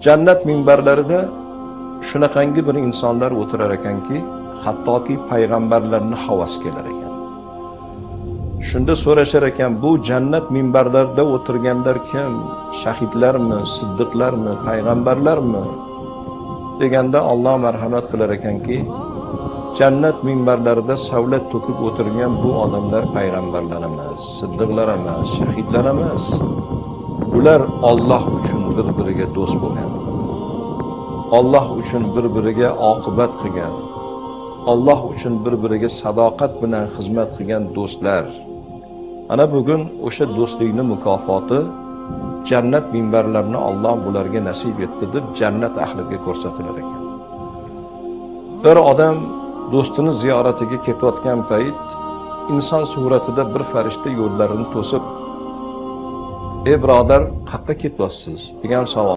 Jannat minbarlarida shunaqangi bir insonlar o'tirar ekanki, hattoki payg'ambarlarni havas kelar ekan. Shunda so'rashar ekan, bu jannat minbarlarida o'tirganlar kim? Shahidlarmi, siddiqlarmi, payg'ambarlarmi? Deganda Alloh marhamat qilar ekanki, jannat minbarlarida savlat to'kib o'tirgan bu odamlar payg'ambarlar emas, siddiqlar emas, shahidlar emas. Ular Alloh uchun bir-biriga do'st bo'lgan. Alloh uchun bir-biriga oqibat qilgan. Alloh uchun bir-biriga sadoqat bilan xizmat qilgan do'stlar. Ana bugun o'sha do'stlikni mukofoti jannat minbarlarini Alloh bularga nasib etdi deb jannat ahliga ko'rsatilar ekan. Bir odam do'stini ziyoratiga ketayotgan payt inson suratida bir farishta yo'llarini to'sib, "Ey birodar, qayerga ketyapsiz?" degan savol